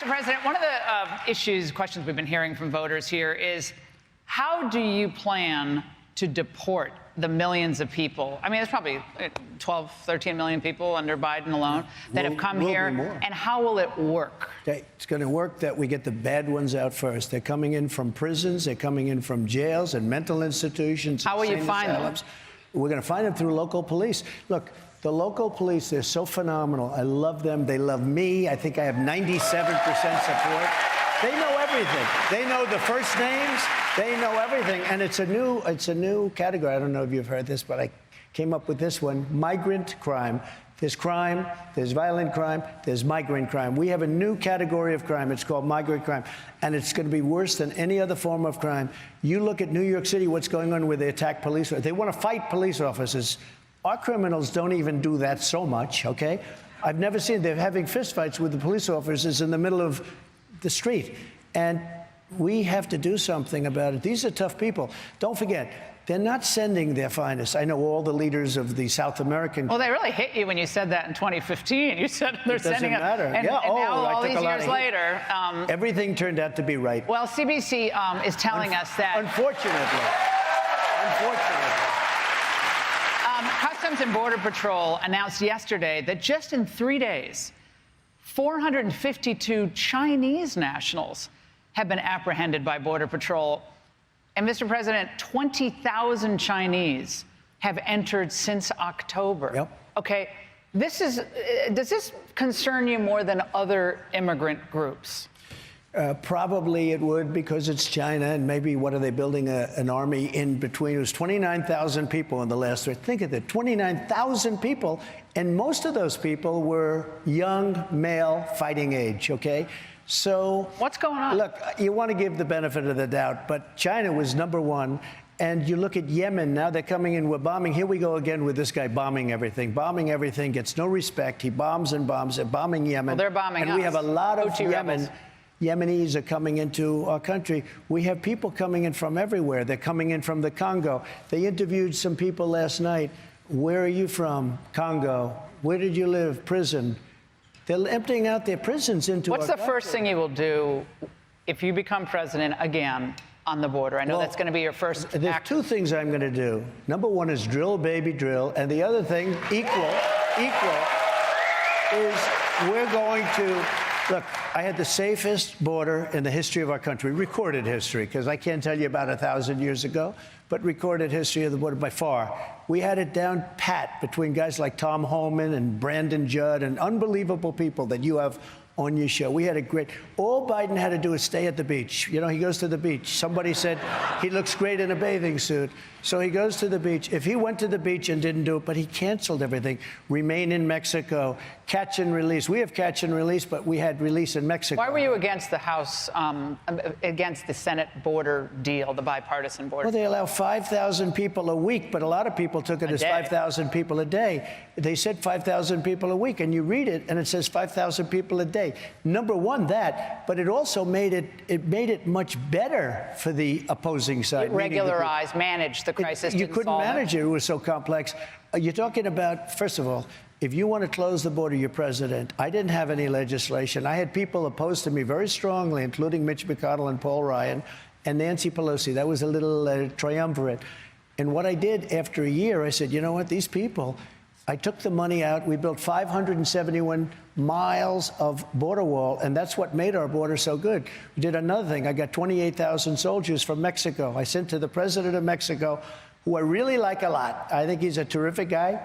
Mr. President, one of the questions we've been hearing from voters here is, how do you plan to deport the millions of people? I mean, there's probably 12, 13 million people under Biden alone that have come here. And how will it work? Okay. It's going to work that we get the bad ones out first. They're coming in from prisons. They're coming in from jails and mental institutions. How will you find them? We're going to find them through local police. Look, the local police, they're so phenomenal. I love them. They love me. I think I have 97% support. They know everything. They know the first names. They know everything. And it's a new category. I don't know if you've heard this, but I came up with this one: migrant crime. There's violent crime, there's migrant crime. We have a new category of crime. It's called migrant crime. And it's going to be worse than any other form of crime. You look at New York City, what's going on where they attack police. They want to fight police officers. Our criminals don't even do that so much, okay? I've never seen, they're having fistfights with the police officers in the middle of the street. And we have to do something about it. These are tough people. Don't forget, they're not sending their finest. I know all the leaders of the South American... Well, they really hit you when you said that in 2015. You said they're sending it. It doesn't matter. And now, all these years later... everything turned out to be right. Well, CBC is telling us that... Unfortunately. Customs and Border Patrol announced yesterday that just in 3 days, 452 Chinese nationals have been apprehended by Border Patrol. And, Mr. President, 20,000 Chinese have entered since October. Yep. Okay, does this concern you more than other immigrant groups? Probably it would, because it's China, and maybe what are they building an army in between? It was 29,000 people in the last three. Think of it, 29,000 people, and most of those people were young, male, fighting age, okay? So what's going on? Look, you want to give the benefit of the doubt, but China was #1. And you look at Yemen, now they're coming in, we're bombing. Here we go again with this guy bombing everything, gets no respect. He bombs and bombs, they're bombing Yemen. Well, they're bombing us. And we have a lot of rebels. Yemenis are coming into our country. We have people coming in from everywhere. They're coming in from the Congo. They interviewed some people last night. Where are you from? Congo. Where did you live? Prison. They're emptying out their prisons into our country. What's the first thing you will do if you become president again on the border? I know that's going to be your first act. There's two things I'm going to do. #1 is drill, baby, drill. And the other thing, equal, is we're going to... Look, I had the safest border in the history of our country, recorded history, because I can't tell you about 1,000 years ago, but recorded history of the border by far. We had it down pat between guys like Tom Homan and Brandon Judd and unbelievable people that you have on your show. We had a great... All Biden had to do is stay at the beach. You know, he goes to the beach. Somebody said he looks great in a bathing suit. So he goes to the beach. If he went to the beach and didn't do it, but he canceled everything. Remain in Mexico. Catch and release. We have catch and release, but we had release in Mexico. Why were you against the House, against the Senate border deal, the bipartisan border? Well, they allow 5,000 people a week, but a lot of people took it as 5,000 people a day. They said 5,000 people a week, and you read it, and it says 5,000 people a day. #1, that, but it also made it much better for the opposing side. It regularized, managed the crisis. You couldn't manage it. It was so complex. You're talking about, first of all, if you want to close the border, you're president. I didn't have any legislation. I had people opposed to me very strongly, including Mitch McConnell and Paul Ryan and Nancy Pelosi. That was a little triumvirate. And what I did after a year, I said, you know what, these people, I took the money out. We built 571 miles of border wall, and that's what made our border so good. We did another thing. I got 28,000 soldiers from Mexico. I sent to the president of Mexico, who I really like a lot. I think he's a terrific guy.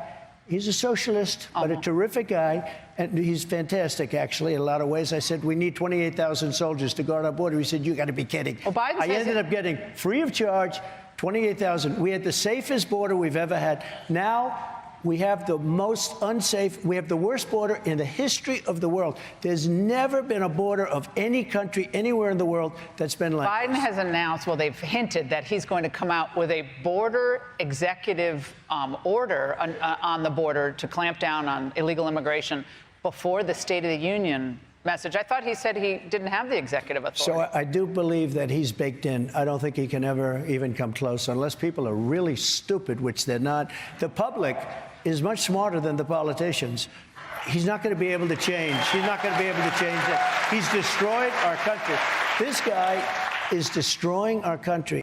He's a socialist, but a terrific guy, and he's fantastic, actually, in a lot of ways. I said, we need 28,000 soldiers to guard our border. He said, you got to be kidding. Well, I ended up getting, free of charge, 28,000. We had the safest border we've ever had. Now, we have the most unsafe, we have the worst border in the history of the world. There's never been a border of any country anywhere in the world that's been like Biden has announced, well, they've hinted that he's going to come out with a border executive order on the border to clamp down on illegal immigration before the State of the Union message. I thought he said he didn't have the executive authority. So I do believe that he's baked in. I don't think he can ever even come close unless people are really stupid, which they're not. The public is much smarter than the politicians. he's not going to be able to change. He's not going to be able to change it. He's destroyed our country. This guy is destroying our country.